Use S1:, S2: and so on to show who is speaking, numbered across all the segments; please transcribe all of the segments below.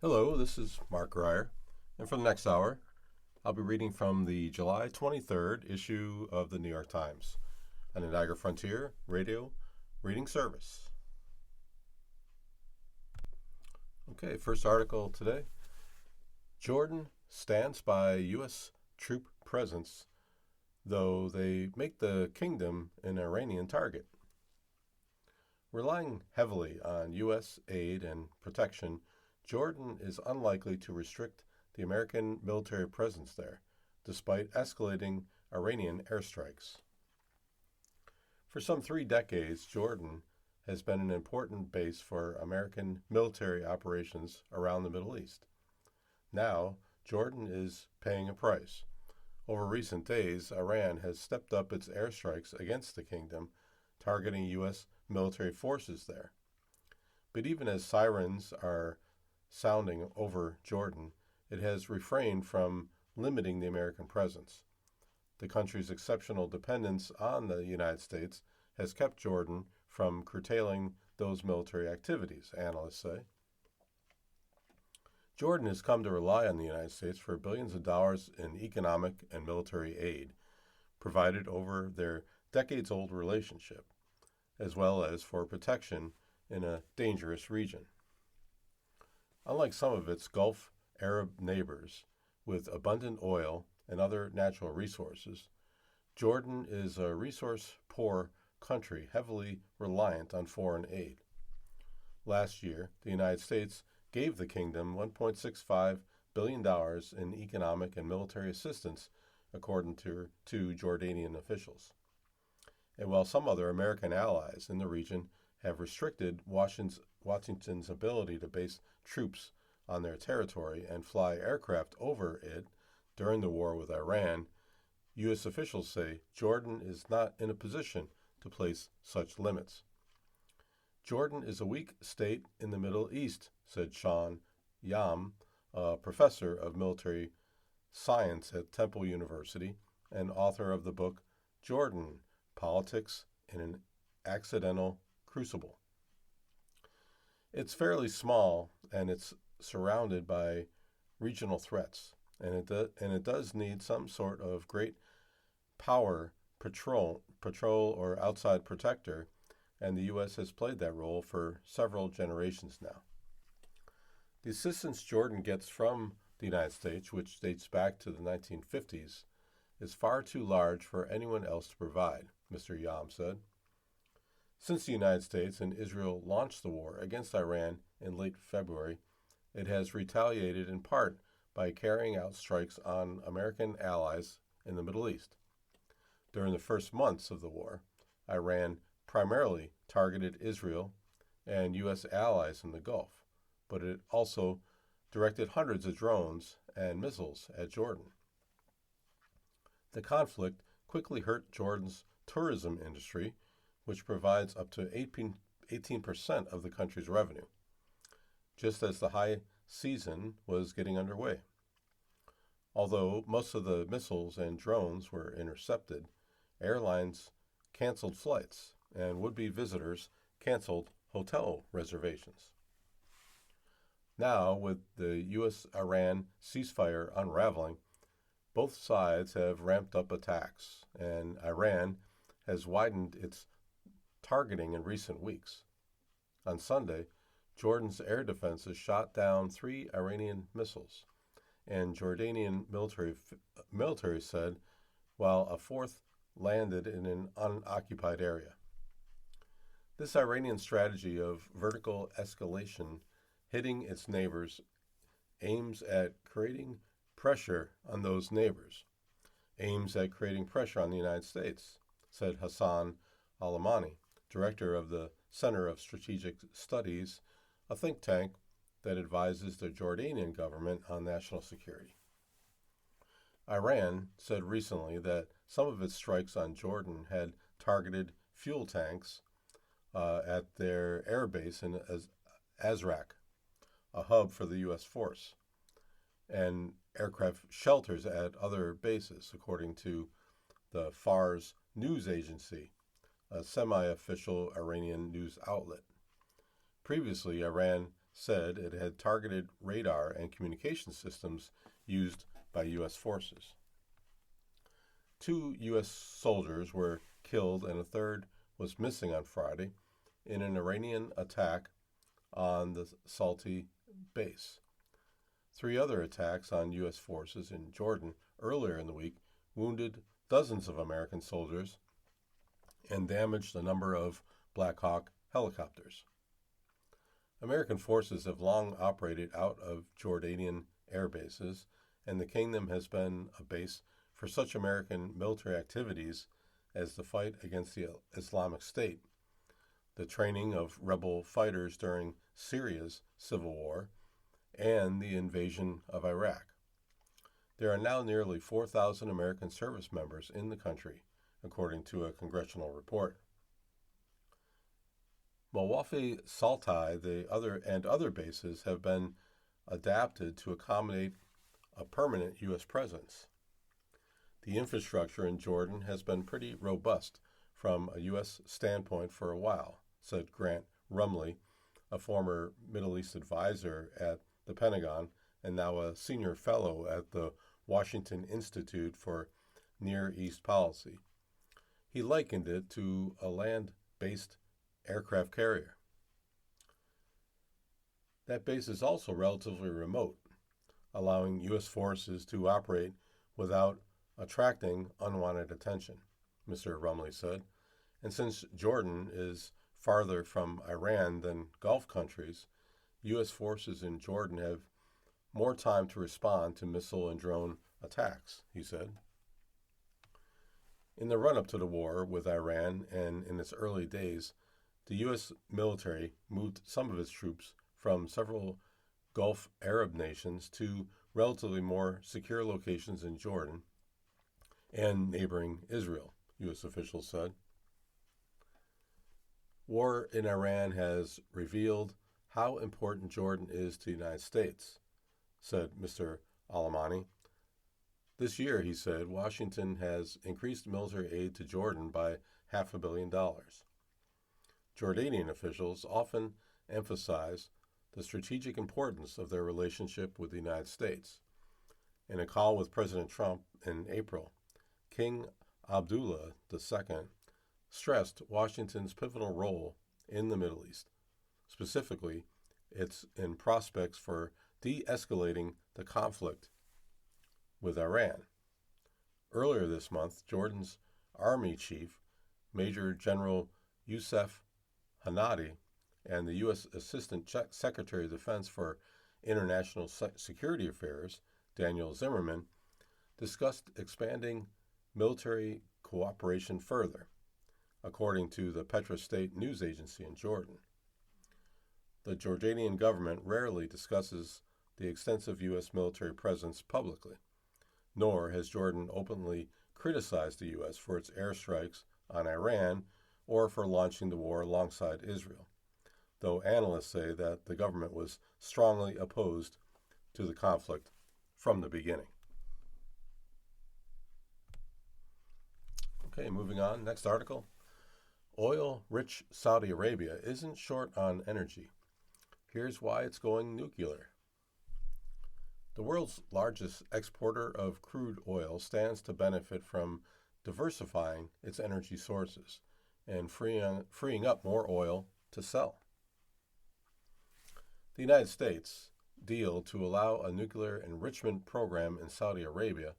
S1: Hello, this is Mark Grier, and for the next hour, I'll be reading from the July 23rd issue of the New York Times, an Niagara Frontier radio reading service. Okay, first article today. Jordan stands by U.S. troop presence, though they make the kingdom an Iranian target. Relying heavily on U.S. aid and protection, Jordan is unlikely to restrict the American military presence there, despite escalating Iranian airstrikes. For some 3 decades, Jordan has been an important base for American military operations around the Middle East. Now, Jordan is paying a price. Over recent days, Iran has stepped up its airstrikes against the kingdom, targeting U.S. military forces there. But even as sirens are sounding over Jordan, it has refrained from limiting the American presence. The country's exceptional dependence on the United States has kept Jordan from curtailing those military activities, analysts say. Jordan has come to rely on the United States for billions of dollars in economic and military aid provided over their decades-old relationship, as well as for protection in a dangerous region. Unlike some of its Gulf Arab neighbors, with abundant oil and other natural resources, Jordan is a resource-poor country heavily reliant on foreign aid. Last year, the United States gave the kingdom $1.65 billion in economic and military assistance, according to Jordanian officials. And while some other American allies in the region have restricted Washington's ability to base troops on their territory and fly aircraft over it during the war with Iran, U.S. officials say Jordan is not in a position to place such limits. Jordan is a weak state in the Middle East, said Sean Yam, a professor of military science at Temple University and author of the book Jordan, Politics in an Accidental Crucible. It's fairly small, and it's surrounded by regional threats, and it does need some sort of great power patrol or outside protector, and the U.S. has played that role for several generations now. The assistance Jordan gets from the United States, which dates back to the 1950s, is far too large for anyone else to provide, Mr. Yam said. Since the United States and Israel launched the war against Iran in late February, it has retaliated in part by carrying out strikes on American allies in the Middle East. During the first months of the war, Iran primarily targeted Israel and U.S. allies in the Gulf, but it also directed hundreds of drones and missiles at Jordan. The conflict quickly hurt Jordan's tourism industry, which provides up to 18% of the country's revenue, just as the high season was getting underway. Although most of the missiles and drones were intercepted, airlines canceled flights, and would-be visitors canceled hotel reservations. Now, with the U.S.-Iran ceasefire unraveling, both sides have ramped up attacks, and Iran has widened its targeting in recent weeks. On Sunday, Jordan's air defenses shot down 3 Iranian missiles, and Jordanian military said, while a 4th landed in an unoccupied area. This Iranian strategy of vertical escalation hitting its neighbors aims at creating pressure on those neighbors, aims at creating pressure on the United States, said Hassan Alamani, director of the Center of Strategic Studies, a think tank that advises the Jordanian government on national security. Iran said recently that some of its strikes on Jordan had targeted fuel tanks at their air base in Azraq, a hub for the U.S. force, and aircraft shelters at other bases, according to the Fars news agency, a semi-official Iranian news outlet. Previously, Iran said it had targeted radar and communication systems used by U.S. forces. 2 U.S. soldiers were killed and a third was missing on Friday in an Iranian attack on the Salti base. 3 other attacks on U.S. forces in Jordan earlier in the week wounded dozens of American soldiers and damaged a number of Black Hawk helicopters. American forces have long operated out of Jordanian air bases, and the kingdom has been a base for such American military activities as the fight against the Islamic State, the training of rebel fighters during Syria's civil war, and the invasion of Iraq. There are now nearly 4,000 American service members in the country, according to a congressional report. Milwaukee, Saltai, other bases have been adapted to accommodate a permanent U.S. presence. The infrastructure in Jordan has been pretty robust from a U.S. standpoint for a while, said Grant Rumley, a former Middle East advisor at the Pentagon and now a senior fellow at the Washington Institute for Near East Policy. He likened it to a land-based aircraft carrier. That base is also relatively remote, allowing U.S. forces to operate without attracting unwanted attention, Mr. Rumley said. And since Jordan is farther from Iran than Gulf countries, U.S. forces in Jordan have more time to respond to missile and drone attacks, he said. In the run-up to the war with Iran and in its early days, the U.S. military moved some of its troops from several Gulf Arab nations to relatively more secure locations in Jordan and neighboring Israel, U.S. officials said. War in Iran has revealed how important Jordan is to the United States, said Mr. Alamani. This year, he said, Washington has increased military aid to Jordan by $500 million. Jordanian officials often emphasize the strategic importance of their relationship with the United States. In a call with President Trump in April, King Abdullah II stressed Washington's pivotal role in the Middle East, specifically its in prospects for de-escalating the conflict with Iran. Earlier this month, Jordan's Army Chief, Major General Youssef Hanadi, and the U.S. Assistant Secretary of Defense for International Security Affairs, Daniel Zimmerman, discussed expanding military cooperation further, according to the Petra State News Agency in Jordan. The Jordanian government rarely discusses the extensive U.S. military presence publicly, nor has Jordan openly criticized the U.S. for its airstrikes on Iran or for launching the war alongside Israel, though analysts say that the government was strongly opposed to the conflict from the beginning. Okay, moving on. Next article. Oil-rich Saudi Arabia isn't short on energy. Here's why it's going nuclear. The world's largest exporter of crude oil stands to benefit from diversifying its energy sources and freeing up more oil to sell. The United States' deal to allow a nuclear enrichment program in Saudi Arabia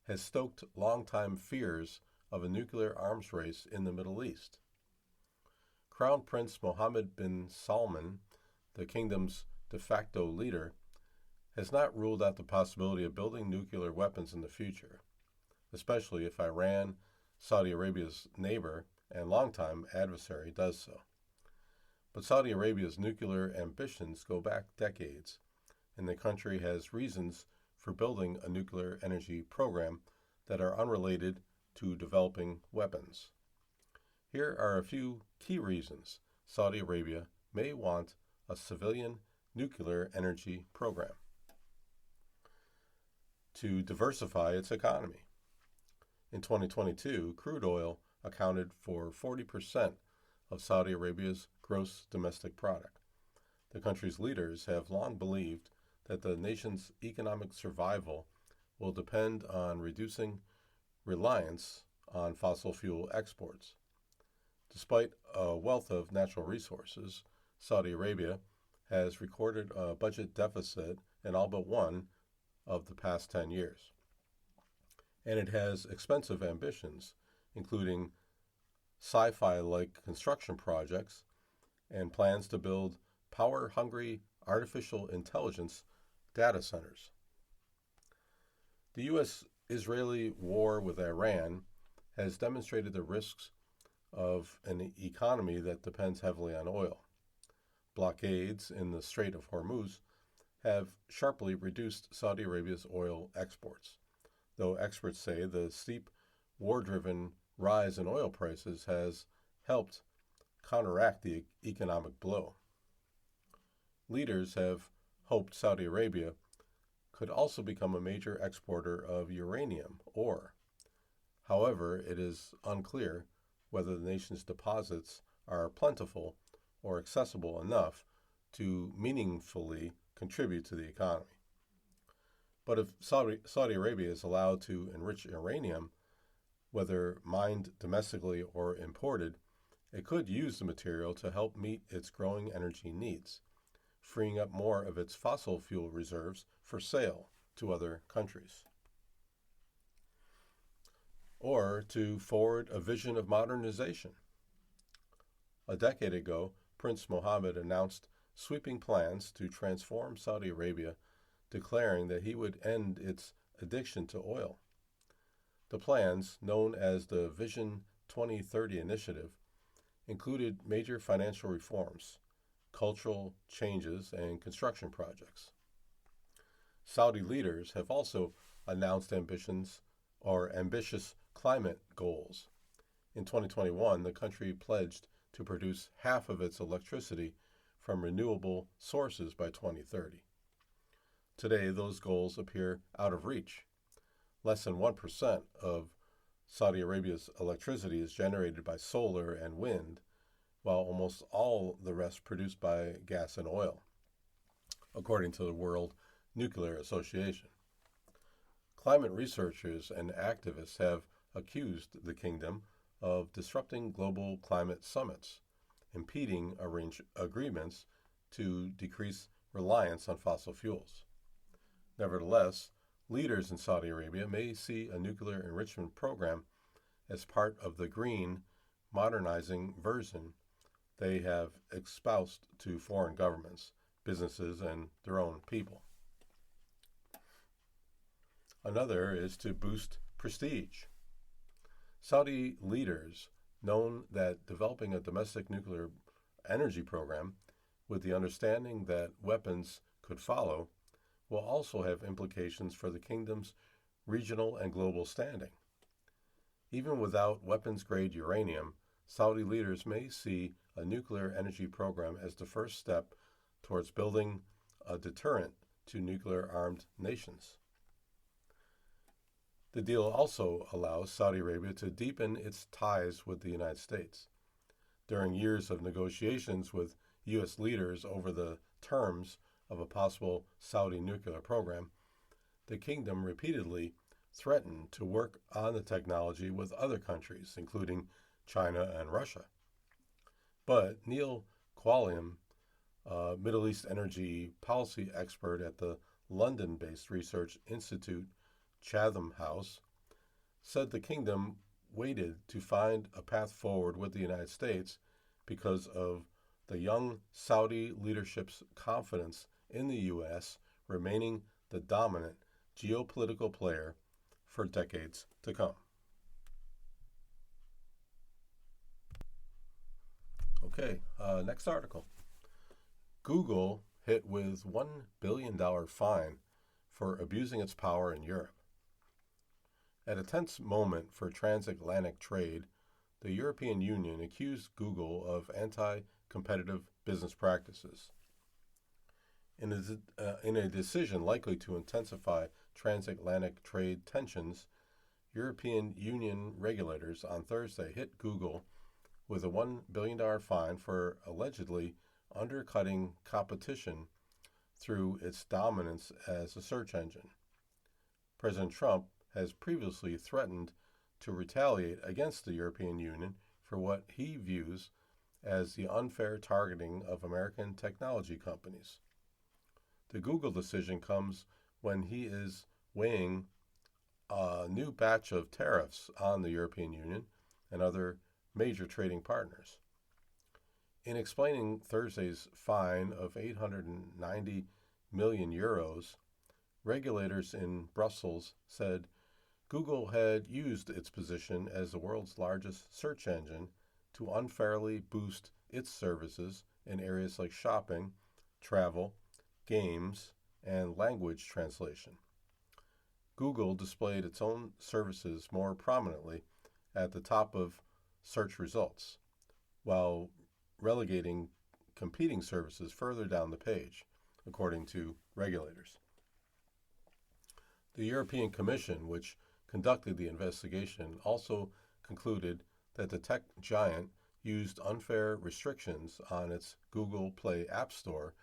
S1: has stoked longtime fears of a nuclear arms race in the Middle East. Crown Prince Mohammed bin Salman, the kingdom's de facto leader, has not ruled out the possibility of building nuclear weapons in the future, especially if Iran, Saudi Arabia's neighbor and longtime adversary, does so. But Saudi Arabia's nuclear ambitions go back decades, and the country has reasons for building a nuclear energy program that are unrelated to developing weapons. Here are a few key reasons Saudi Arabia may want a civilian nuclear energy program. To diversify its economy. In 2022, crude oil accounted for 40% of Saudi Arabia's gross domestic product. The country's leaders have long believed that the nation's economic survival will depend on reducing reliance on fossil fuel exports. Despite a wealth of natural resources, Saudi Arabia has recorded a budget deficit in all but one of the past 10 years. And it has expensive ambitions, including sci fi like construction projects and plans to build power hungry artificial intelligence data centers. The U.S. Israeli war with Iran has demonstrated the risks of an economy that depends heavily on oil. Blockades in the Strait of Hormuz have sharply reduced Saudi Arabia's oil exports, though experts say the steep war driven rise in oil prices has helped counteract the economic blow. Leaders have hoped Saudi Arabia could also become a major exporter of uranium ore. However, it is unclear whether the nation's deposits are plentiful or accessible enough to meaningfully contribute to the economy. But if Saudi Arabia is allowed to enrich uranium, whether mined domestically or imported, it could use the material to help meet its growing energy needs, freeing up more of its fossil fuel reserves for sale to other countries. Or to forward a vision of modernization. A decade ago, Prince Mohammed announced sweeping plans to transform Saudi Arabia, declaring that he would end its addiction to oil. The plans, known as the Vision 2030 Initiative, included major financial reforms, cultural changes, and construction projects. Saudi leaders have also announced ambitious climate goals. In 2021, the country pledged to produce half of its electricity from renewable sources by 2030. Today, those goals appear out of reach. Less than 1% of Saudi Arabia's electricity is generated by solar and wind, while almost all the rest produced by gas and oil, according to the World Nuclear Association. Climate researchers and activists have accused the kingdom of disrupting global climate summits, impeding agreements to decrease reliance on fossil fuels. Nevertheless, leaders in Saudi Arabia may see a nuclear enrichment program as part of the green, modernizing version they have espoused to foreign governments, businesses, and their own people. Another is to boost prestige. Saudi leaders known that developing a domestic nuclear energy program with the understanding that weapons could follow will also have implications for the kingdom's regional and global standing. Even without weapons-grade uranium, Saudi leaders may see a nuclear energy program as the first step towards building a deterrent to nuclear-armed nations. The deal also allows Saudi Arabia to deepen its ties with the United States. During years of negotiations with U.S. leaders over the terms of a possible Saudi nuclear program, the kingdom repeatedly threatened to work on the technology with other countries, including China and Russia. But Neil Qualliam, a Middle East energy policy expert at the London-based research institute Chatham House, said the kingdom waited to find a path forward with the United States because of the young Saudi leadership's confidence in the U.S. remaining the dominant geopolitical player for decades to come. Okay, next article. Google hit with $1 billion fine for abusing its power in Europe. At a tense moment for transatlantic trade, the European Union accused Google of anti-competitive business practices. In a decision likely to intensify transatlantic trade tensions, European Union regulators on Thursday hit Google with a $1 billion fine for allegedly undercutting competition through its dominance as a search engine. President Trump has previously threatened to retaliate against the European Union for what he views as the unfair targeting of American technology companies. The Google decision comes when he is weighing a new batch of tariffs on the European Union and other major trading partners. In explaining Thursday's fine of 890 million euros, regulators in Brussels said Google had used its position as the world's largest search engine to unfairly boost its services in areas like shopping, travel, games, and language translation. Google displayed its own services more prominently at the top of search results, while relegating competing services further down the page, according to regulators. The European Commission, which conducted the investigation, also concluded that the tech giant used unfair restrictions on its Google Play App Store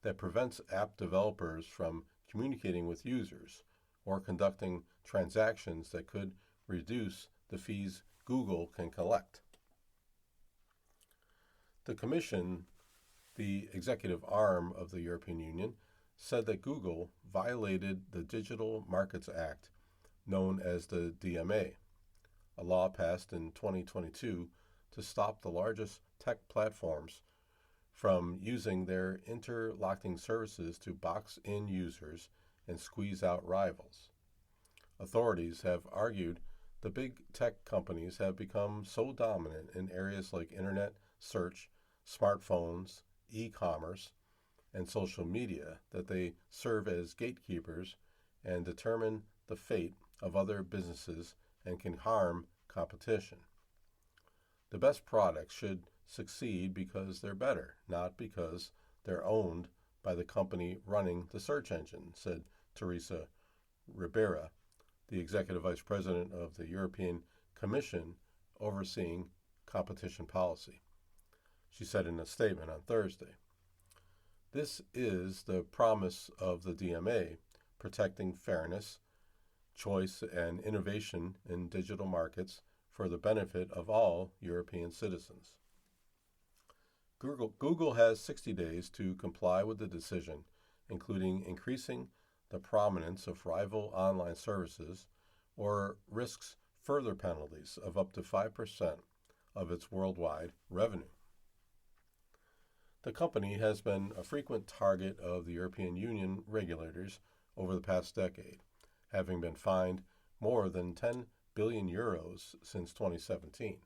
S1: that prevents app developers from communicating with users or conducting transactions that could reduce the fees Google can collect. The Commission, the executive arm of the European Union, said that Google violated the Digital Markets Act, known as the DMA, a law passed in 2022 to stop the largest tech platforms from using their interlocking services to box in users and squeeze out rivals. Authorities have argued the big tech companies have become so dominant in areas like internet search, smartphones, e-commerce, and social media that they serve as gatekeepers and determine the fate of other businesses and can harm competition. The best products should succeed because they're better, not because they're owned by the company running the search engine, said Teresa Ribera, the executive vice president of the European Commission overseeing competition policy. She said in a statement on Thursday, "This is the promise of the DMA, protecting fairness, choice, and innovation in digital markets for the benefit of all European citizens." Google has 60 days to comply with the decision, including increasing the prominence of rival online services, or risks further penalties of up to 5% of its worldwide revenue. The company has been a frequent target of the European Union regulators over the past decade, having been fined more than 10 billion euros since 2017.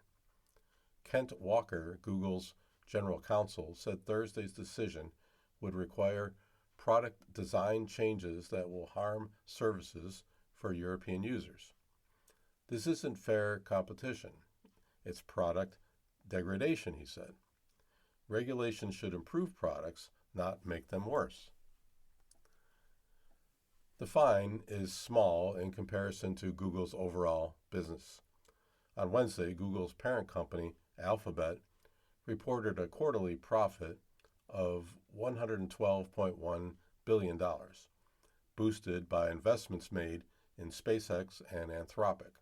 S1: Kent Walker, Google's general counsel, said Thursday's decision would require product design changes that will harm services for European users. This isn't fair competition. It's product degradation, he said. Regulation should improve products, not make them worse. The fine is small in comparison to Google's overall business. On Wednesday, Google's parent company, Alphabet, reported a quarterly profit of $112.1 billion, boosted by investments made in SpaceX and Anthropic.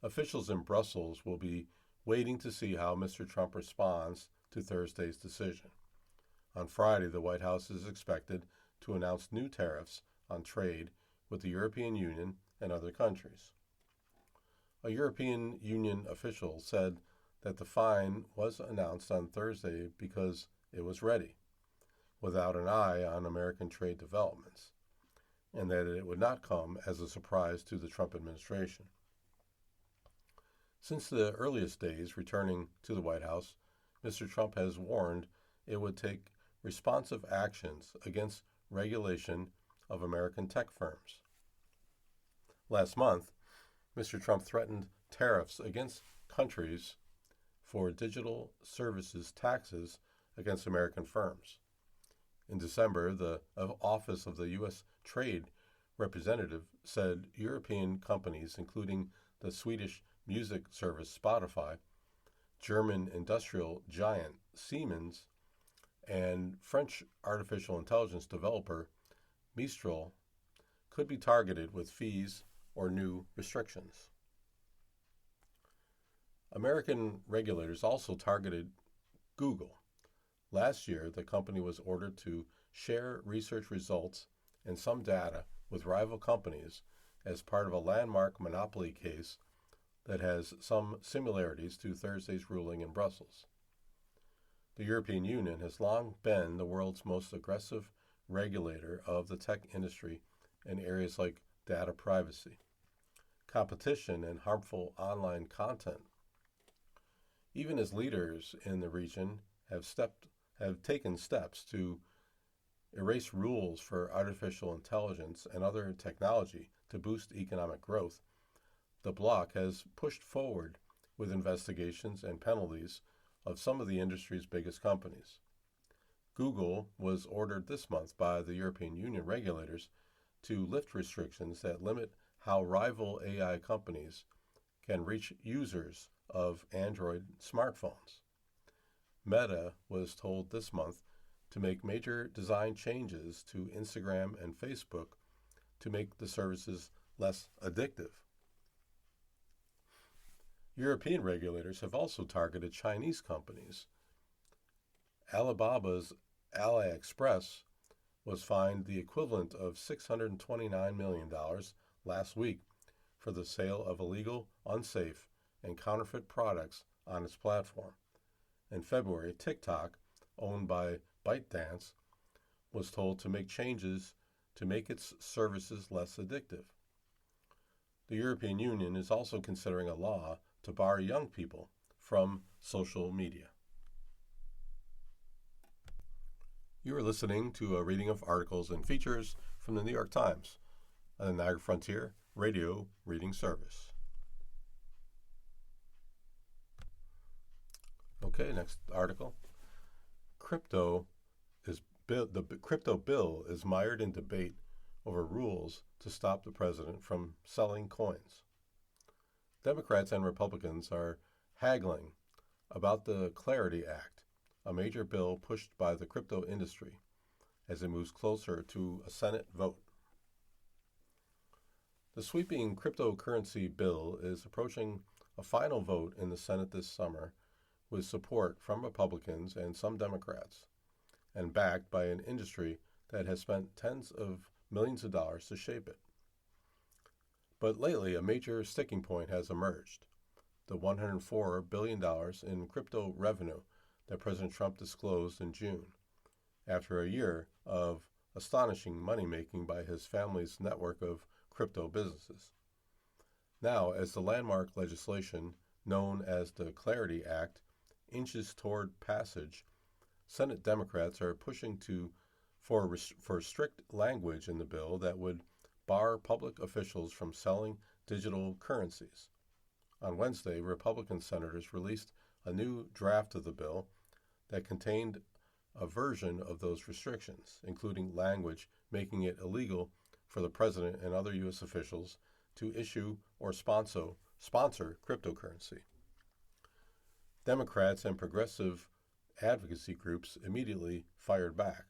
S1: Officials in Brussels will be waiting to see how Mr. Trump responds to Thursday's decision. On Friday, the White House is expected to announce new tariffs on trade with the European Union and other countries. A European Union official said that the fine was announced on Thursday because it was ready, without an eye on American trade developments, and that it would not come as a surprise to the Trump administration. Since the earliest days returning to the White House, Mr. Trump has warned it would take responsive actions against regulation of American tech firms. Last month, Mr. Trump threatened tariffs against countries for digital services taxes against American firms. In December, the Office of the U.S. Trade Representative said European companies, including the Swedish music service Spotify, German industrial giant Siemens, and French artificial intelligence developer Mistral could be targeted with fees or new restrictions. American regulators also targeted Google. Last year, the company was ordered to share research results and some data with rival companies as part of a landmark monopoly case that has some similarities to Thursday's ruling in Brussels. The European Union has long been the world's most aggressive regulator of the tech industry in areas like data privacy, competition, and harmful online content. Even as leaders in the region have taken steps to erase rules for artificial intelligence and other technology to boost economic growth, the bloc has pushed forward with investigations and penalties of some of the industry's biggest companies. Google was ordered this month by the European Union regulators to lift restrictions that limit how rival AI companies can reach users of Android smartphones. Meta was told this month to make major design changes to Instagram and Facebook to make the services less addictive. European regulators have also targeted Chinese companies. Alibaba's AliExpress was fined the equivalent of $629 million last week for the sale of illegal, unsafe, and counterfeit products on its platform. In February, TikTok, owned by ByteDance, was told to make changes to make its services less addictive. The European Union is also considering a law to bar young people from social media. You are listening to a reading of articles and features from the New York Times on the Niagara Frontier Radio Reading Service. Okay, next article. The crypto bill is mired in debate over rules to stop the president from selling coins. Democrats and Republicans are haggling about the Clarity Act, a major bill pushed by the crypto industry, as it moves closer to a Senate vote. The sweeping cryptocurrency bill is approaching a final vote in the Senate this summer with support from Republicans and some Democrats, and backed by an industry that has spent tens of millions of dollars to shape it. But lately, a major sticking point has emerged: the $104 billion in crypto revenue that President Trump disclosed in June, after a year of astonishing money-making by his family's network of crypto businesses. Now, as the landmark legislation known as the Clarity Act inches toward passage, Senate Democrats are pushing for strict language in the bill that would bar public officials from selling digital currencies. On Wednesday, Republican senators released a new draft of the bill that contained a version of those restrictions, including language making it illegal for the president and other U.S. officials to issue or sponsor cryptocurrency. Democrats and progressive advocacy groups immediately fired back,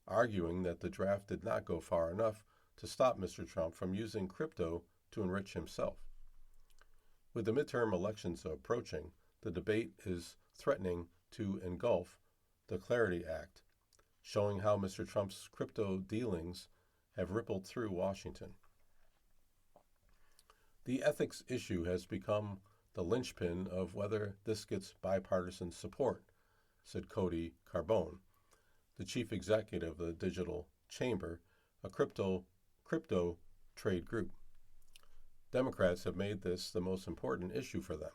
S1: arguing that the draft did not go far enough to stop Mr. Trump from using crypto to enrich himself. With the midterm elections approaching, the debate is threatening to engulf the Clarity Act, showing how Mr. Trump's crypto dealings have rippled through Washington. The ethics issue has become the linchpin of whether this gets bipartisan support, said Cody Carbone, the chief executive of the Digital Chamber, a crypto trade group. Democrats have made this the most important issue for them.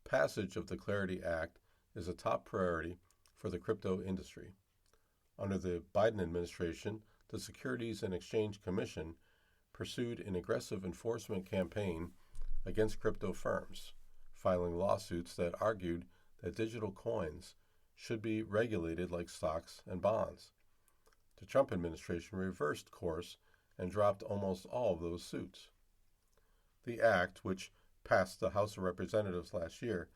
S1: Passage of the Clarity Act is a top priority for the crypto industry. Under the Biden administration, the Securities and Exchange Commission pursued an aggressive enforcement campaign against crypto firms, filing lawsuits that argued that digital coins should be regulated like stocks and bonds. The Trump administration reversed course and dropped almost all of those suits. The act, which passed the House of Representatives last year,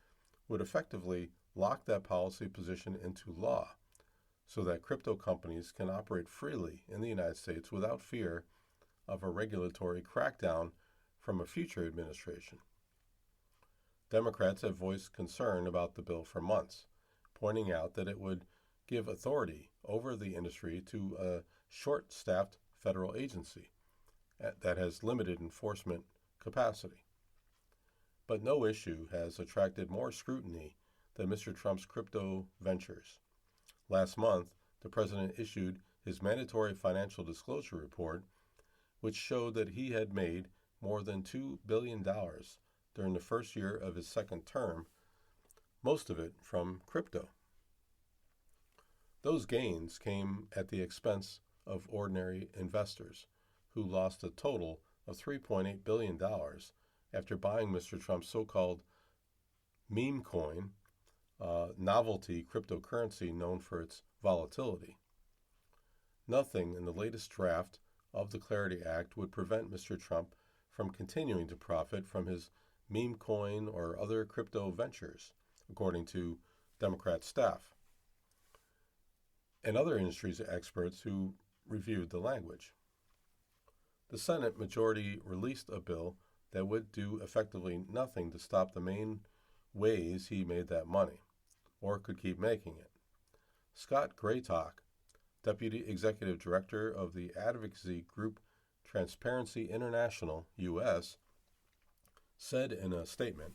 S1: would effectively lock that policy position into law, so that crypto companies can operate freely in the United States without fear of a regulatory crackdown from a future administration. Democrats have voiced concern about the bill for months, pointing out that it would give authority over the industry to a short-staffed federal agency that has limited enforcement capacity. But no issue has attracted more scrutiny than Mr. Trump's crypto ventures. Last month, the president issued his mandatory financial disclosure report, which showed that he had made more than $2 billion during the first year of his second term, most of it from crypto. Those gains came at the expense of ordinary investors, who lost a total of $3.8 billion after buying Mr. Trump's so-called meme coin, novelty cryptocurrency known for its volatility. Nothing in the latest draft of the Clarity Act would prevent Mr. Trump from continuing to profit from his meme coin or other crypto ventures, according to Democrat staff and other industry experts who reviewed the language. The Senate majority released a bill that would do effectively nothing to stop the main ways he made that money, or could keep making it. Scott Graycock, Deputy Executive Director of the advocacy group Transparency International, U.S., said in a statement,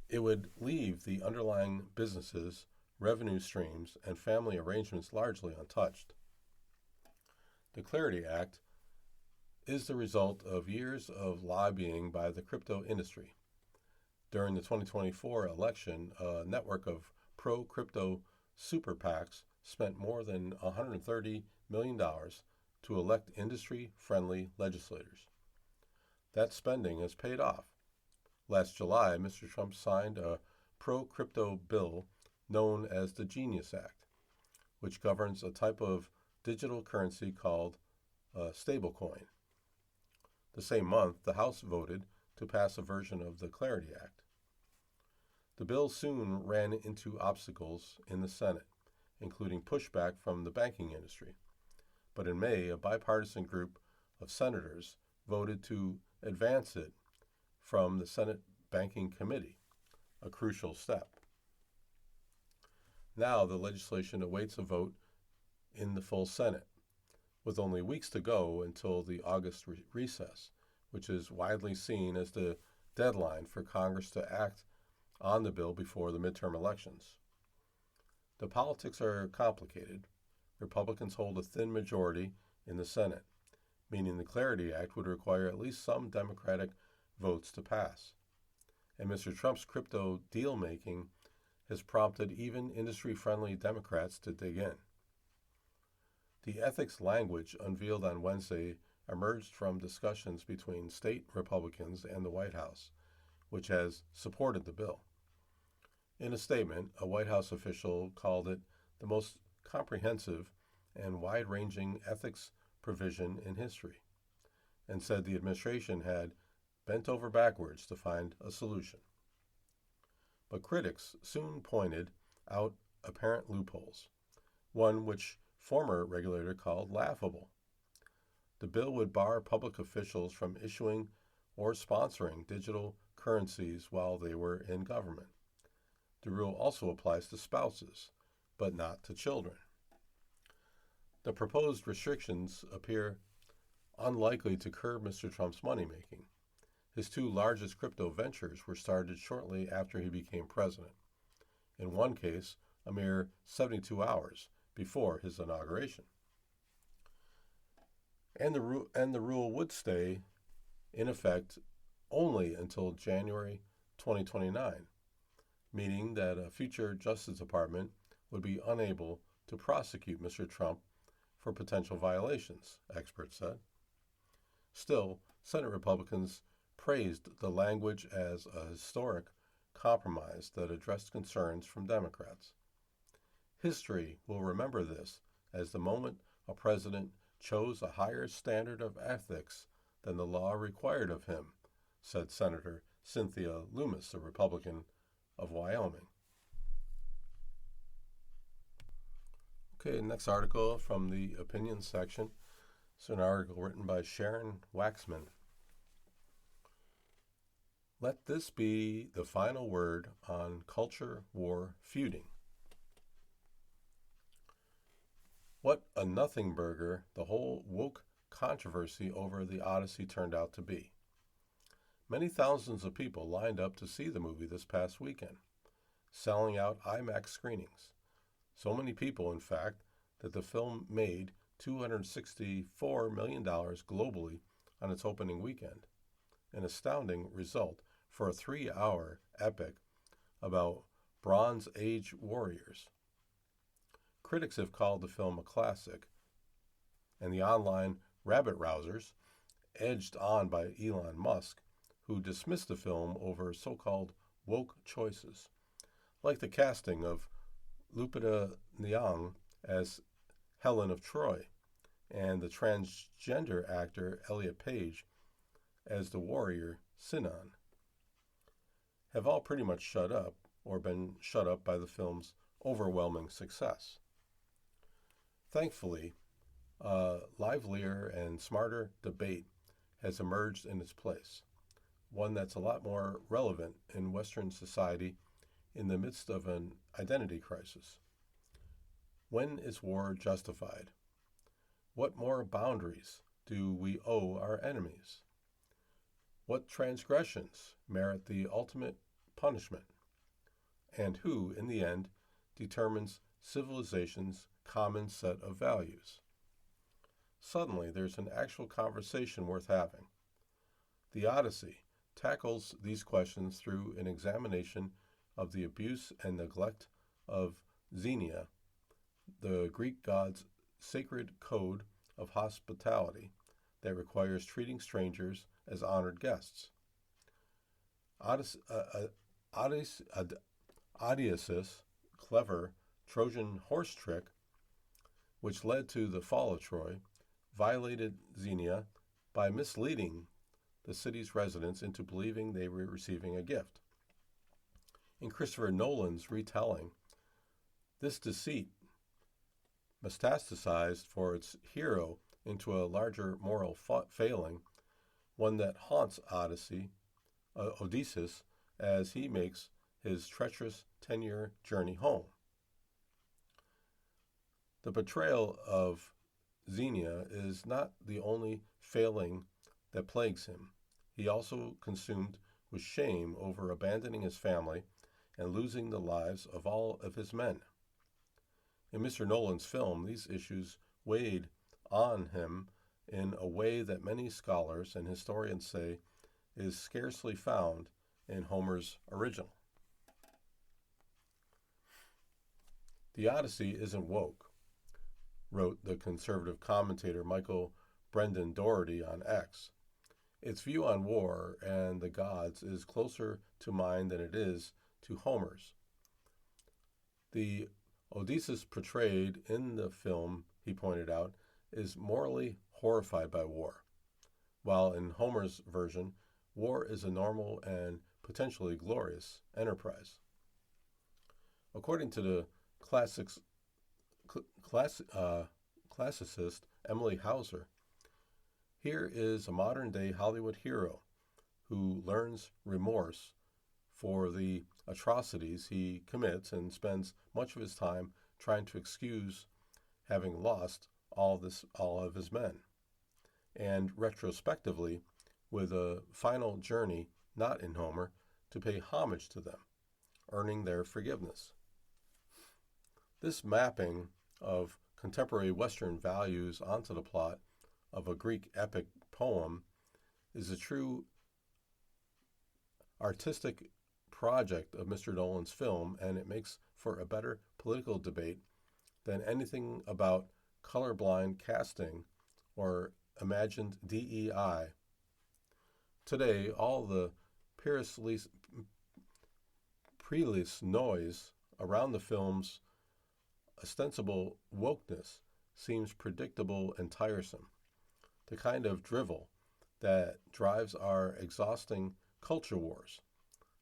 S1: it would leave the underlying businesses, revenue streams, and family arrangements largely untouched. The Clarity Act is the result of years of lobbying by the crypto industry. During the 2024 election, a network of pro-crypto super PACs spent more than $130 million to elect industry-friendly legislators. That spending has paid off. Last July, Mr. Trump signed a pro-crypto bill known as the Genius Act, which governs a type of digital currency called a stablecoin. The same month, the House voted to pass a version of the Clarity Act. The bill soon ran into obstacles in the Senate, including pushback from the banking industry. But in May, a bipartisan group of senators voted to advance it from the Senate Banking Committee, a crucial step. Now the legislation awaits a vote in the full Senate, with only weeks to go until the August recess, which is widely seen as the deadline for Congress to act on the bill before the midterm elections. The politics are complicated. Republicans hold a thin majority in the Senate, meaning the Clarity Act would require at least some Democratic votes to pass. And Mr. Trump's crypto deal-making has prompted even industry-friendly Democrats to dig in. The ethics language unveiled on Wednesday emerged from discussions between state Republicans and the White House, which has supported the bill. In a statement, a White House official called it the most comprehensive and wide-ranging ethics provision in history, and said the administration had bent over backwards to find a solution. But critics soon pointed out apparent loopholes, one which former regulator called laughable. The bill would bar public officials from issuing or sponsoring digital currencies while they were in government. The rule also applies to spouses, but not to children. The proposed restrictions appear unlikely to curb Mr. Trump's money-making. His two largest crypto ventures were started shortly after he became president. In one case, a mere 72 hours before his inauguration. And the rule would stay in effect only until January 2029, meaning that a future Justice Department would be unable to prosecute Mr. Trump for potential violations, experts said. Still, Senate Republicans praised the language as a historic compromise that addressed concerns from Democrats. History will remember this as the moment a president chose a higher standard of ethics than the law required of him, said Senator Cynthia Lummis, a Republican of Wyoming. Okay, next article from the opinions section. It's an article written by Sharon Waxman. Let this be the final word on culture war feuding. What a nothing burger the whole woke controversy over the Odyssey turned out to be. Many thousands of people lined up to see the movie this past weekend, selling out IMAX screenings. So many people, in fact, that the film made $264 million globally on its opening weekend, an astounding result for a 3-hour epic about Bronze Age warriors. Critics have called the film a classic, and the online rabbit rousers, edged on by Elon Musk, who dismissed the film over so-called woke choices, like the casting of Lupita Nyong as Helen of Troy and the transgender actor Elliot Page as the warrior Sinon, have all pretty much shut up or been shut up by the film's overwhelming success. Thankfully, a livelier and smarter debate has emerged in its place, one that's a lot more relevant in Western society in the midst of an identity crisis. When is war justified? What moral boundaries do we owe our enemies? What transgressions merit the ultimate punishment? And who, in the end, determines civilization's common set of values? Suddenly, there's an actual conversation worth having. The Odyssey tackles these questions through an examination of the abuse and neglect of Xenia, the Greek god's sacred code of hospitality that requires treating strangers as honored guests. Odysseus' clever Trojan horse trick, which led to the fall of Troy, violated Xenia by misleading the city's residents into believing they were receiving a gift. In Christopher Nolan's retelling, this deceit metastasized for its hero into a larger moral failing, one that haunts Odysseus as he makes his treacherous 10-year journey home. The betrayal of Xenia is not the only failing that plagues him. He also consumed with shame over abandoning his family and losing the lives of all of his men. In Mr. Nolan's film, these issues weighed on him in a way that many scholars and historians say is scarcely found in Homer's original. The Odyssey isn't woke, wrote the conservative commentator Michael Brendan Doherty on X. Its view on war and the gods is closer to mine than it is to Homer's. The Odysseus portrayed in the film, he pointed out, is morally horrified by war, while in Homer's version, war is a normal and potentially glorious enterprise. According to the classicist Emily Hauser, here is a modern-day Hollywood hero who learns remorse for the atrocities he commits and spends much of his time trying to excuse having lost all of his men, and retrospectively with a final journey not in Homer to pay homage to them, earning their forgiveness. This mapping of contemporary Western values onto the plot of a Greek epic poem is a true artistic project of Mr. Nolan's film, and it makes for a better political debate than anything about colorblind casting or imagined DEI. Today, all the prelist noise around the film's ostensible wokeness seems predictable and tiresome, the kind of drivel that drives our exhausting culture wars,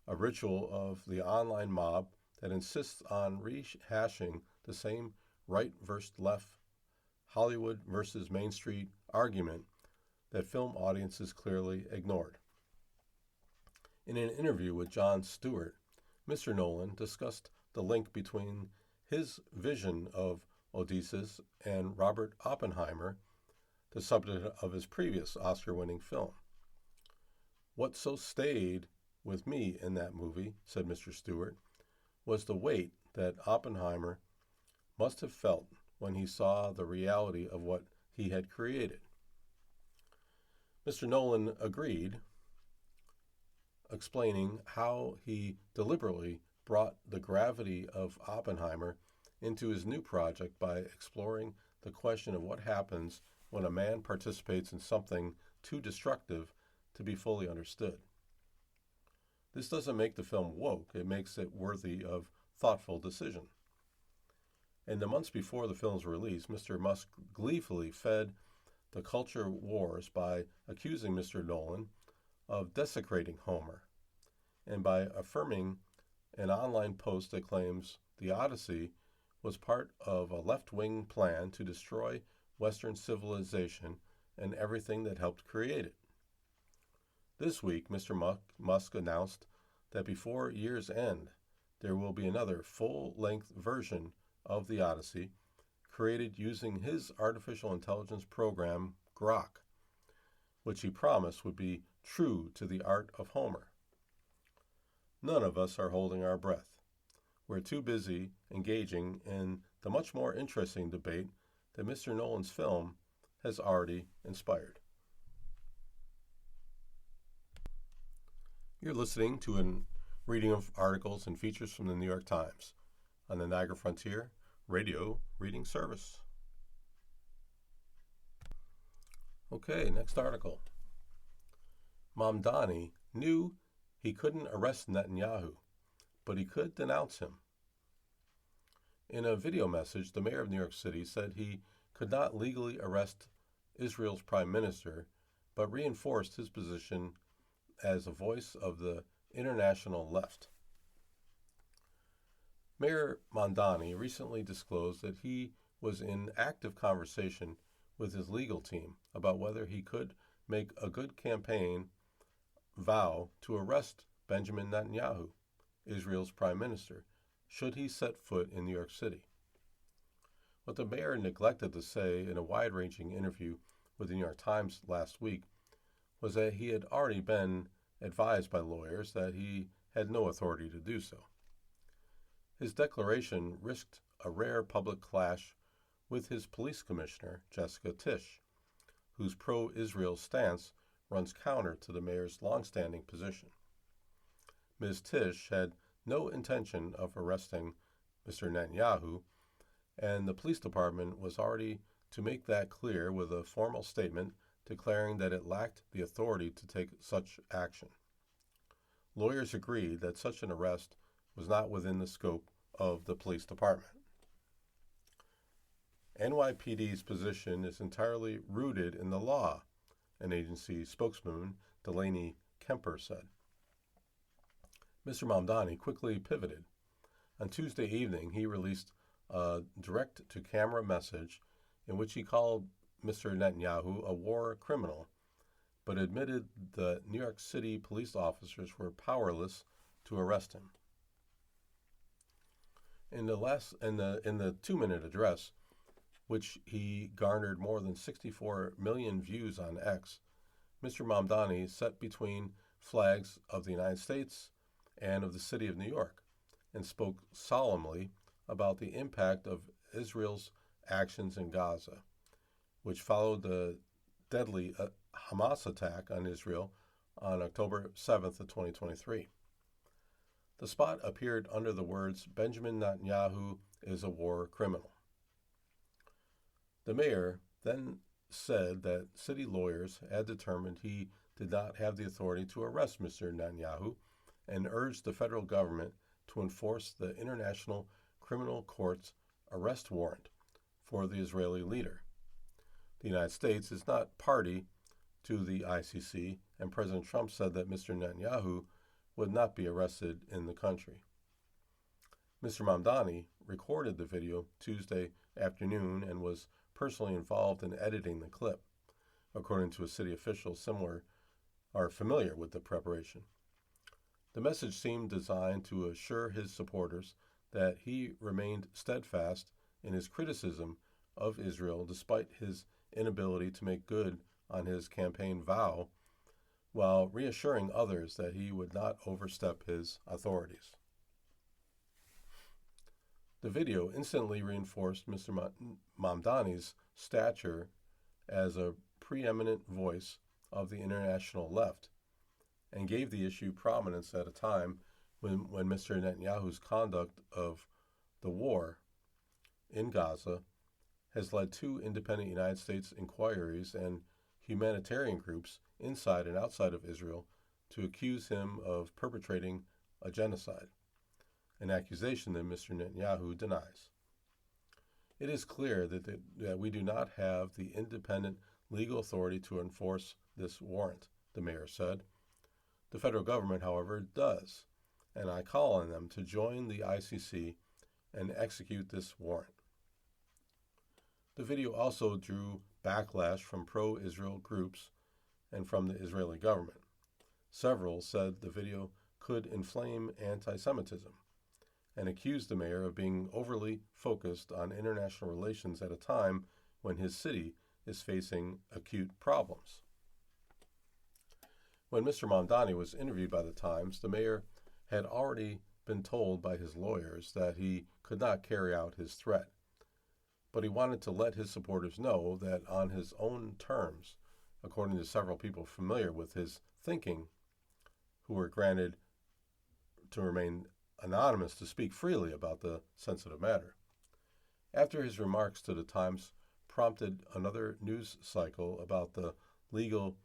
S1: a ritual of the online mob that insists on rehashing the same right versus left, Hollywood versus Main Street argument that film audiences clearly ignored. In an interview with Jon Stewart, Mr. Nolan discussed the link between his vision of Odysseus and Robert Oppenheimer, the subject of his previous Oscar-winning film. What so stayed with me in that movie, said Mr. Stewart, was the weight that Oppenheimer must have felt when he saw the reality of what he had created. Mr. Nolan agreed, explaining how he deliberately brought the gravity of Oppenheimer into his new project by exploring the question of what happens when a man participates in something too destructive to be fully understood. This doesn't make the film woke, it makes it worthy of thoughtful decision. In the months before the film's release, Mr. Musk gleefully fed the culture wars by accusing Mr. Nolan of desecrating Homer, and by affirming an online post that claims the Odyssey was part of a left-wing plan to destroy Western civilization and everything that helped create it. This week, Mr. Musk announced that before year's end, there will be another full-length version of the Odyssey created using his artificial intelligence program, Grok, which he promised would be true to the art of Homer. None of us are holding our breath. We're too busy engaging in the much more interesting debate that Mr. Nolan's film has already inspired. You're listening to a reading of articles and features from the New York Times on the Niagara Frontier Radio Reading Service. Okay, next article. Mamdani knew he couldn't arrest Netanyahu, but he could denounce him. In a video message, the mayor of New York City said he could not legally arrest Israel's prime minister, but reinforced his position as a voice of the international left. Mayor Mamdani recently disclosed that he was in active conversation with his legal team about whether he could make a good campaign vow to arrest Benjamin Netanyahu, Israel's prime minister, should he set foot in New York City. What the mayor neglected to say in a wide-ranging interview with the New York Times last week was that he had already been advised by lawyers that he had no authority to do so. His declaration risked a rare public clash with his police commissioner, Jessica Tisch, whose pro-Israel stance runs counter to the mayor's longstanding position. Ms. Tisch had no intention of arresting Mr. Netanyahu, and the police department was already to make that clear with a formal statement declaring that it lacked the authority to take such action. Lawyers agreed that such an arrest was not within the scope of the police department. NYPD's position is entirely rooted in the law, an agency spokesman, Delaney Kemper, said. Mr. Mamdani quickly pivoted. On Tuesday evening, he released a direct-to-camera message in which he called Mr. Netanyahu a war criminal, but admitted the New York City police officers were powerless to arrest him. In the 2-minute address, which he garnered more than 64 million views on X, Mr. Mamdani set between flags of the United States and of the city of New York, and spoke solemnly about the impact of Israel's actions in Gaza, which followed the deadly Hamas attack on Israel on October 7th of 2023. The spot appeared under the words, "Benjamin Netanyahu is a war criminal." The mayor then said that city lawyers had determined he did not have the authority to arrest Mr. Netanyahu and urged the federal government to enforce the International Criminal Court's arrest warrant for the Israeli leader. The United States is not party to the ICC, and President Trump said that Mr. Netanyahu would not be arrested in the country. Mr. Mamdani recorded the video Tuesday afternoon and was personally involved in editing the clip, according to a city official familiar with the preparation. The message seemed designed to assure his supporters that he remained steadfast in his criticism of Israel despite his inability to make good on his campaign vow, while reassuring others that he would not overstep his authorities. The video instantly reinforced Mr. Mamdani's stature as a preeminent voice of the international left and gave the issue prominence at a time when Mr. Netanyahu's conduct of the war in Gaza has led two independent United States inquiries and humanitarian groups inside and outside of Israel to accuse him of perpetrating a genocide, an accusation that Mr. Netanyahu denies. It is clear that we do not have the independent legal authority to enforce this warrant, the mayor said. The federal government, however, does, and I call on them to join the ICC and execute this warrant. The video also drew backlash from pro-Israel groups and from the Israeli government. Several said the video could inflame anti-Semitism and accused the mayor of being overly focused on international relations at a time when his city is facing acute problems. When Mr. Mamdani was interviewed by the Times, the mayor had already been told by his lawyers that he could not carry out his threat, but he wanted to let his supporters know that on his own terms, according to several people familiar with his thinking, who were granted to remain anonymous to speak freely about the sensitive matter. After his remarks to the Times prompted another news cycle about the legal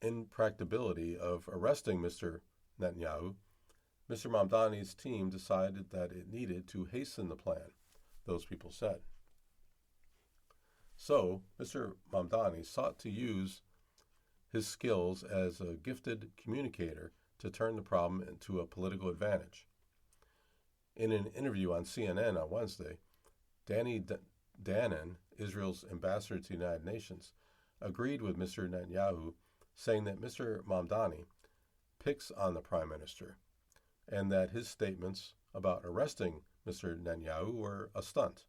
S1: impracticability of arresting Mr. Netanyahu, Mr. Mamdani's team decided that it needed to hasten the plan, those people said. So, Mr. Mamdani sought to use his skills as a gifted communicator to turn the problem into a political advantage. In an interview on CNN on Wednesday, Danny Danon, Israel's ambassador to the United Nations, agreed with Mr. Netanyahu, saying that Mr. Mamdani picks on the prime minister and that his statements about arresting Mr. Netanyahu were a stunt.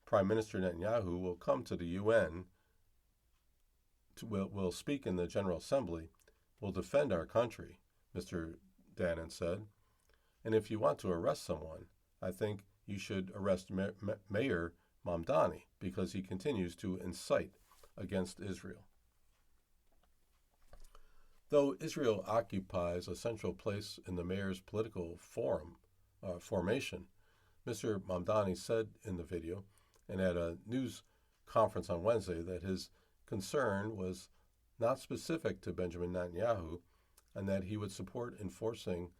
S1: Prime Minister Netanyahu will come to the UN, will speak in the General Assembly, will defend our country, Mr. Danon said. And if you want to arrest someone, I think you should arrest Mayor Mamdani because he continues to incite against Israel. Though Israel occupies a central place in the mayor's political formation, Mr. Mamdani said in the video and at a news conference on Wednesday that his concern was not specific to Benjamin Netanyahu and that he would support enforcing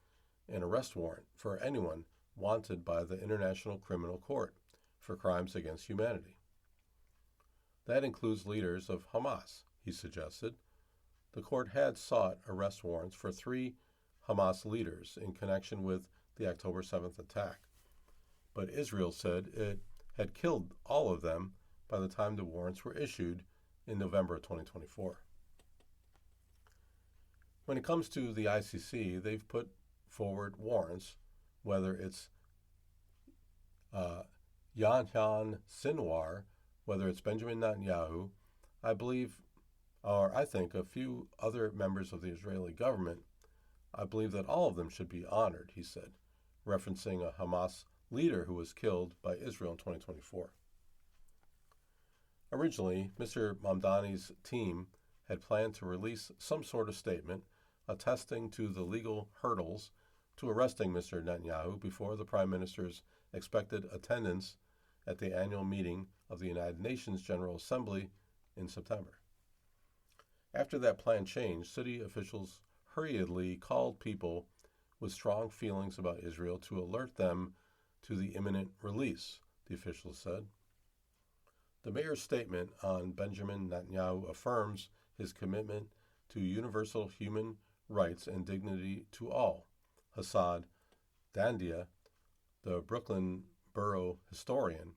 S1: an arrest warrant for anyone wanted by the International Criminal Court for crimes against humanity. That includes leaders of Hamas, he suggested. The court had sought arrest warrants for 3 Hamas leaders in connection with the October 7th attack, but Israel said it had killed all of them by the time the warrants were issued in November 2024. When it comes to the ICC, they've put forward warrants, whether it's Yahya Sinwar, whether it's Benjamin Netanyahu, I think a few other members of the Israeli government. I believe that all of them should be honored, he said, referencing a Hamas leader who was killed by Israel in 2024. Originally, Mr. Mamdani's team had planned to release some sort of statement attesting to the legal hurdles to arresting Mr. Netanyahu before the Prime Minister's expected attendance at the annual meeting of the United Nations General Assembly in September. After that plan changed, city officials hurriedly called people with strong feelings about Israel to alert them to the imminent release, the officials said. The mayor's statement on Benjamin Netanyahu affirms his commitment to universal human rights and dignity to all. Hassad Dandia, the Brooklyn borough historian,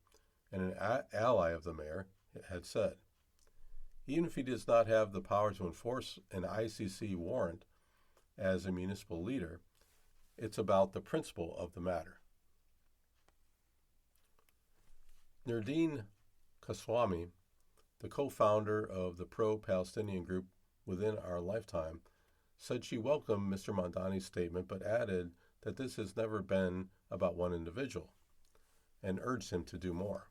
S1: and an ally of the mayor, had said. Even if he does not have the power to enforce an ICC warrant as a municipal leader, it's about the principle of the matter. Nerdine Khosrowshahi, the co-founder of the pro-Palestinian group Within Our Lifetime, said she welcomed Mr. Mamdani's statement but added that this has never been about one individual and urged him to do more.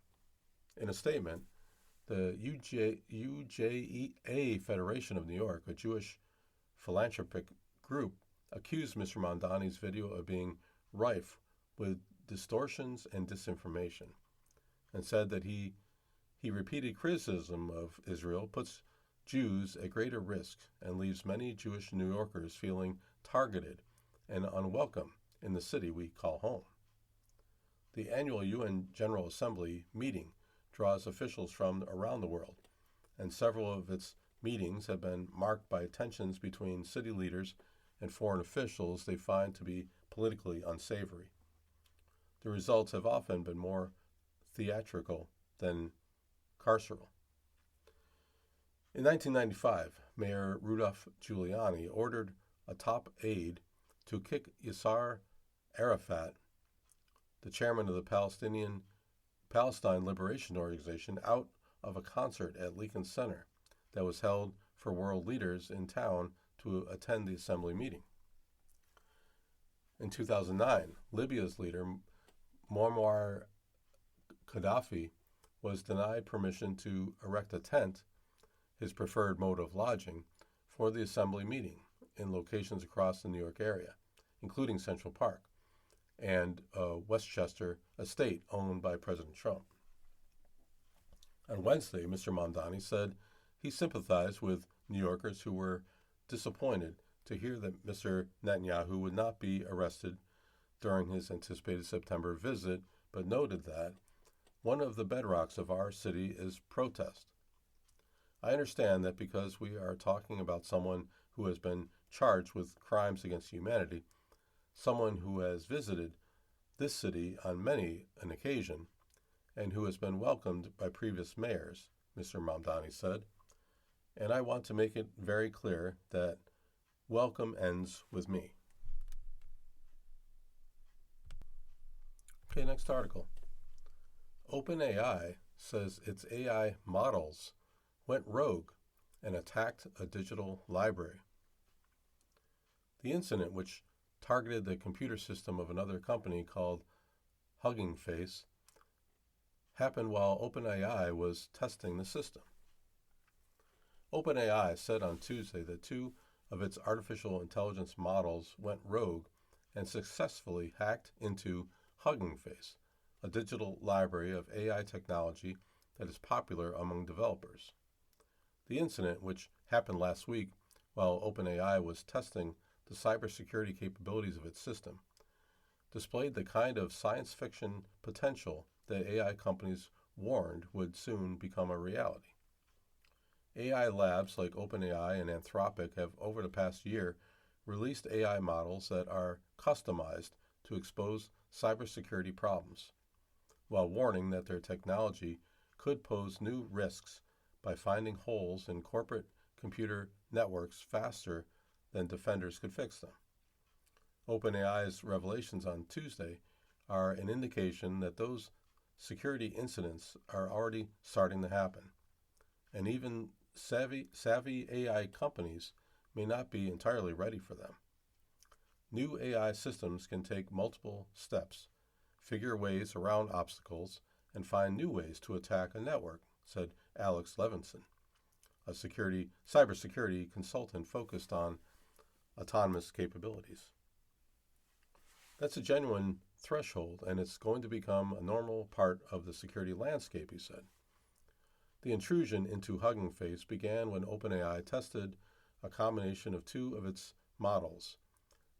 S1: In a statement, the UJEA Federation of New York, a Jewish philanthropic group, accused Mr. Mamdani's video of being rife with distortions and disinformation, and said that he repeated criticism of Israel puts Jews at greater risk and leaves many Jewish New Yorkers feeling targeted and unwelcome in the city we call home. The annual UN General Assembly meeting draws officials from around the world, and several of its meetings have been marked by tensions between city leaders and foreign officials they find to be politically unsavory. The results have often been more theatrical than carceral. In 1995, Mayor Rudolph Giuliani ordered a top aide to kick Yasser Arafat, the chairman of the Palestine Liberation Organization, out of a concert at Lincoln Center that was held for world leaders in town to attend the assembly meeting. In 2009, Libya's leader, Muammar Gaddafi, was denied permission to erect a tent, his preferred mode of lodging, for the assembly meeting in locations across the New York area, including Central Park and Westchester estate owned by President Trump. On Wednesday, Mr. Mamdani said he sympathized with New Yorkers who were disappointed to hear that Mr. Netanyahu would not be arrested during his anticipated September visit, but noted that one of the bedrocks of our city is protest. I understand that because we are talking about someone who has been charged with crimes against humanity, someone who has visited this city on many an occasion, and who has been welcomed by previous mayors, Mr. Mamdani said, and I want to make it very clear that welcome ends with me. Okay, next article. OpenAI says its AI models went rogue and attacked a digital library. The incident, which targeted the computer system of another company called Hugging Face, happened while OpenAI was testing the system. OpenAI said on Tuesday that two of its artificial intelligence models went rogue and successfully hacked into Hugging Face, a digital library of AI technology that is popular among developers. The incident, which happened last week while OpenAI was testing the cybersecurity capabilities of its system, displayed the kind of science fiction potential that AI companies warned would soon become a reality. AI labs like OpenAI and Anthropic have, over the past year, released AI models that are customized to expose cybersecurity problems, while warning that their technology could pose new risks by finding holes in corporate computer networks faster than defenders could fix them. OpenAI's revelations on Tuesday are an indication that those security incidents are already starting to happen, and even savvy AI companies may not be entirely ready for them. New AI systems can take multiple steps, figure ways around obstacles, and find new ways to attack a network, said Alex Levinson, a cybersecurity consultant focused on autonomous capabilities. That's a genuine threshold, and it's going to become a normal part of the security landscape, he said. The intrusion into Hugging Face began when OpenAI tested a combination of two of its models,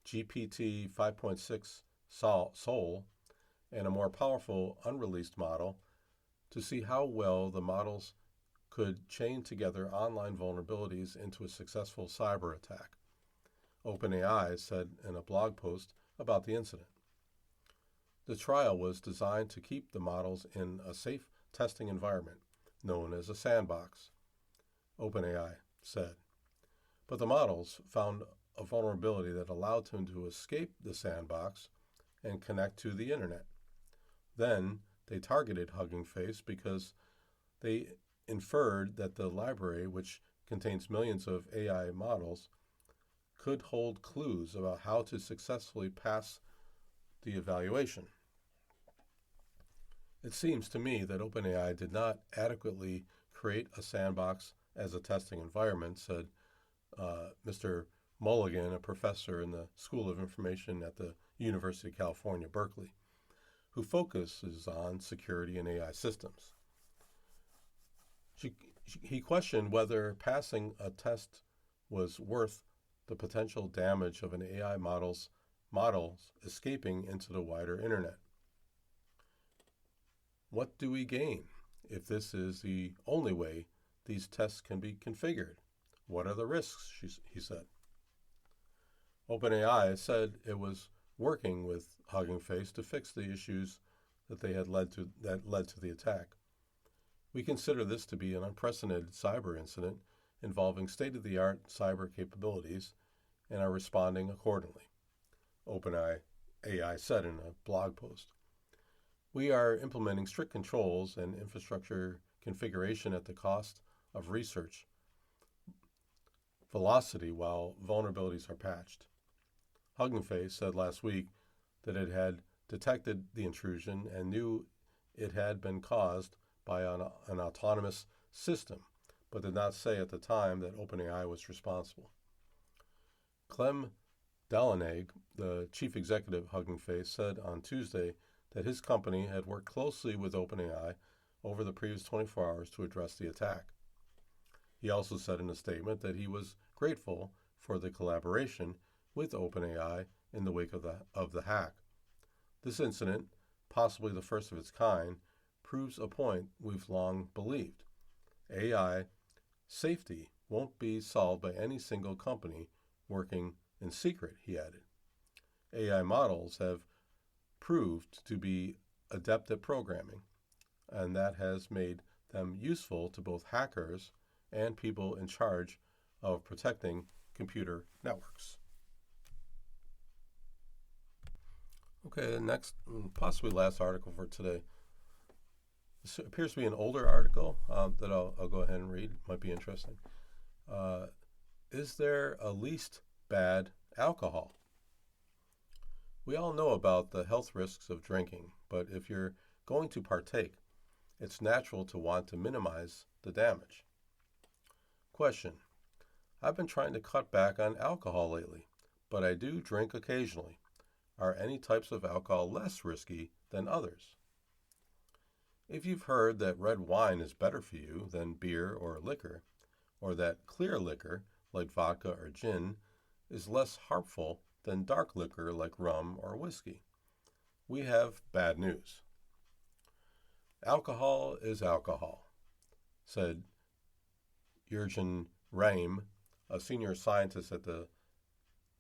S1: GPT 5.6 Sol and a more powerful unreleased model, to see how well the models could chain together online vulnerabilities into a successful cyber attack, OpenAI said in a blog post about the incident. The trial was designed to keep the models in a safe testing environment, known as a sandbox, OpenAI said. But the models found a vulnerability that allowed them to escape the sandbox and connect to the internet. Then they targeted Hugging Face because they inferred that the library, which contains millions of AI models, could hold clues about how to successfully pass the evaluation. It seems to me that OpenAI did not adequately create a sandbox as a testing environment, said Mr. Mulligan, a professor in the School of Information at the University of California, Berkeley, who focuses on security in AI systems. He questioned whether passing a test was worth the potential damage of an AI models escaping into the wider internet. What do we gain if this is the only way these tests can be configured? What are the risks, he said. OpenAI said it was working with Hugging Face to fix the issues that led to the attack. We consider this to be an unprecedented cyber incident involving state-of-the-art cyber capabilities and are responding accordingly, OpenAI said in a blog post. We are implementing strict controls and infrastructure configuration at the cost of research velocity while vulnerabilities are patched. Hugging Face said last week that it had detected the intrusion and knew it had been caused by an autonomous system, but did not say at the time that OpenAI was responsible. Clem Delaunay, the chief executive of Hugging Face, said on Tuesday that his company had worked closely with OpenAI over the previous 24 hours to address the attack. He also said in a statement that he was grateful for the collaboration with OpenAI in the wake of the hack. This incident, possibly the first of its kind, proves a point we've long believed. AI safety won't be solved by any single company working in secret, he added. AI models have proved to be adept at programming, and that has made them useful to both hackers and people in charge of protecting computer networks. Okay, the next, possibly last article for today. This appears to be an older article that I'll go ahead and read. It might be interesting. Is there a least bad alcohol? We all know about the health risks of drinking, but if you're going to partake, it's natural to want to minimize the damage. Question. I've been trying to cut back on alcohol lately, but I do drink occasionally. Are any types of alcohol less risky than others? If you've heard that red wine is better for you than beer or liquor, or that clear liquor, like vodka or gin, is less harmful than dark liquor like rum or whiskey, we have bad news. Alcohol is alcohol, said Jürgen Reim, a senior scientist at the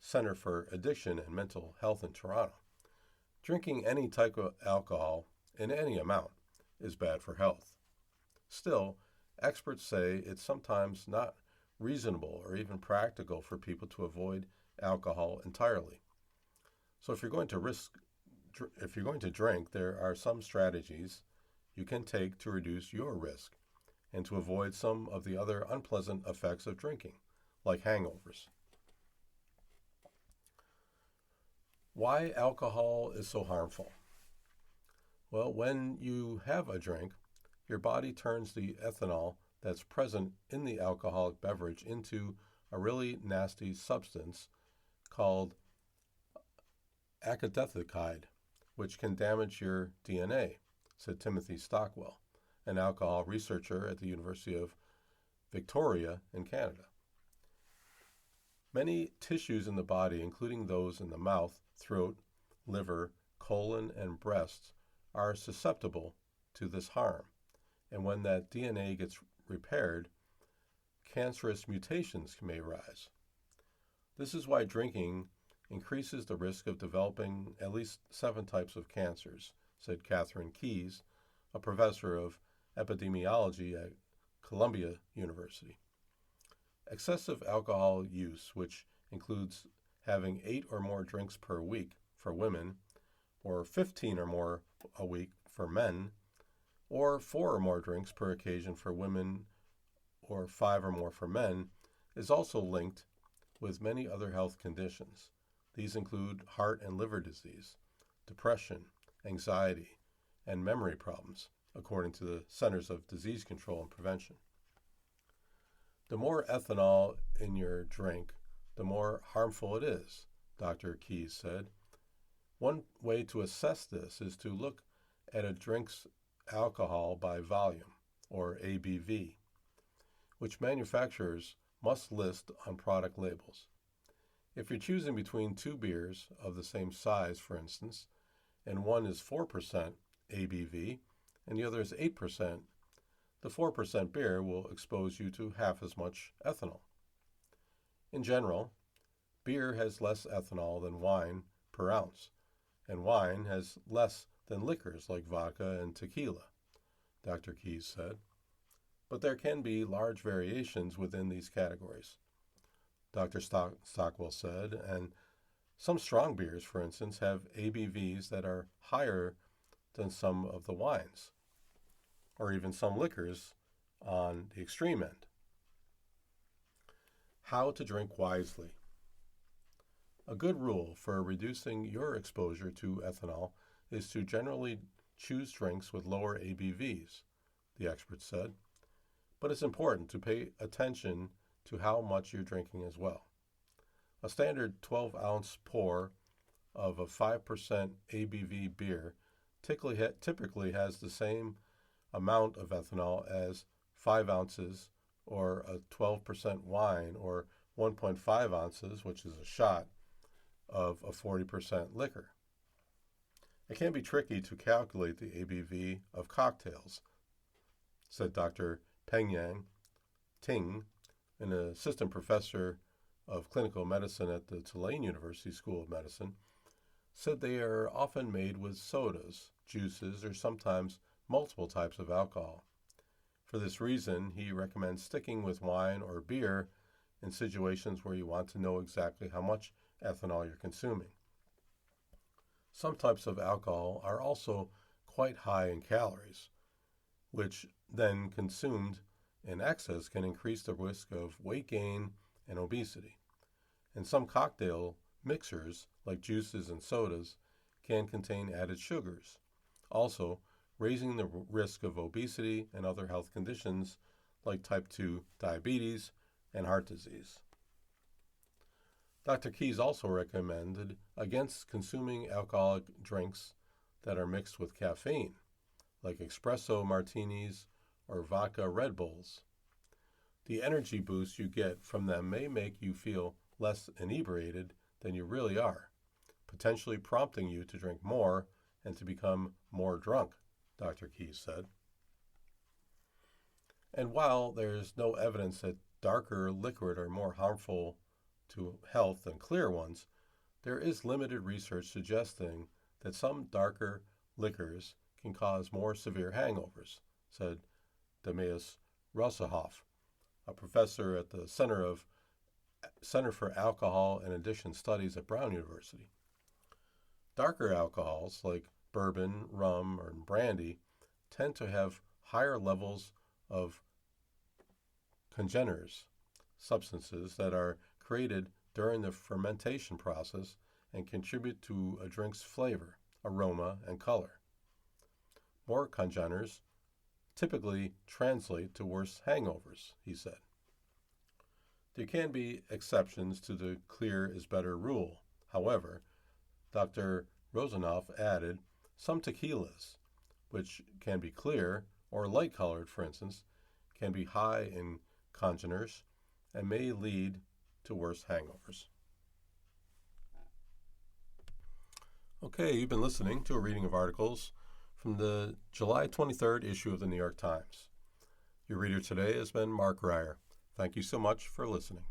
S1: Center for Addiction and Mental Health in Toronto. Drinking any type of alcohol in any amount is bad for health. Still, experts say it's sometimes not reasonable or even practical for people to avoid alcohol entirely. So if you're going to drink, there are some strategies you can take to reduce your risk and to avoid some of the other unpleasant effects of drinking, like hangovers. Why alcohol is so harmful? Well, when you have a drink, your body turns the ethanol that's present in the alcoholic beverage into a really nasty substance called acetaldehyde, which can damage your DNA, said Timothy Stockwell, an alcohol researcher at the University of Victoria in Canada. Many tissues in the body, including those in the mouth, throat, liver, colon, and breasts, are susceptible to this harm. And when that DNA gets repaired, cancerous mutations may rise. This is why drinking increases the risk of developing at least 7 types of cancers, said Catherine Keyes, a professor of epidemiology at Columbia University. Excessive alcohol use, which includes having 8 or more drinks per week for women, or 15 or more a week for men, or 4 or more drinks per occasion for women, or 5 or more for men, is also linked with many other health conditions. These include heart and liver disease, depression, anxiety, and memory problems, according to the Centers of Disease Control and Prevention. The more ethanol in your drink, the more harmful it is, Dr. Keyes said. One way to assess this is to look at a drink's alcohol by volume, or ABV, which manufacturers must list on product labels. If you're choosing between 2 beers of the same size, for instance, and one is 4% ABV and the other is 8%, the 4% beer will expose you to half as much ethanol. In general, beer has less ethanol than wine per ounce, and wine has less than liquors like vodka and tequila, Dr. Keyes said. But there can be large variations within these categories, Dr. Stockwell said, and some strong beers, for instance, have ABVs that are higher than some of the wines, or even some liquors on the extreme end. How to drink wisely. A good rule for reducing your exposure to ethanol is to generally choose drinks with lower ABVs, the expert said, but it's important to pay attention to how much you're drinking as well. A standard 12-ounce pour of a 5% ABV beer typically has the same amount of ethanol as 5 ounces or a 12% wine, or 1.5 ounces, which is a shot, of a 40% liquor. It can be tricky to calculate the ABV of cocktails, said Dr. Pengyang Ting, an assistant professor of clinical medicine at the Tulane University School of Medicine, said they are often made with sodas, juices, or sometimes multiple types of alcohol. For this reason, he recommends sticking with wine or beer in situations where you want to know exactly how much ethanol you're consuming. Some types of alcohol are also quite high in calories, which then consumed in excess can increase the risk of weight gain and obesity. And some cocktail mixers, like juices and sodas, can contain added sugars, also raising the risk of obesity and other health conditions like type 2 diabetes and heart disease. Dr. Keyes also recommended against consuming alcoholic drinks that are mixed with caffeine, like espresso martinis or vodka Red Bulls. The energy boost you get from them may make you feel less inebriated than you really are, potentially prompting you to drink more and to become more drunk, Dr. Keyes said. And while there's no evidence that darker liquid are more harmful to health than clear ones, there is limited research suggesting that some darker liquors can cause more severe hangovers, said Demeas Rosahoff, a professor at the Center for Alcohol and Addiction Studies at Brown University. Darker alcohols like bourbon, rum, or brandy tend to have higher levels of congeners, substances that are created during the fermentation process and contribute to a drink's flavor, aroma, and color. More congeners typically translate to worse hangovers, he said. There can be exceptions to the clear is better rule. However, Dr. Rosanoff added, some tequilas, which can be clear or light-colored, for instance, can be high in congeners and may lead to worse hangovers. Okay, you've been listening to a reading of articles from the July 23rd issue of the New York Times. Your reader today has been Mark Reier. Thank you so much for listening.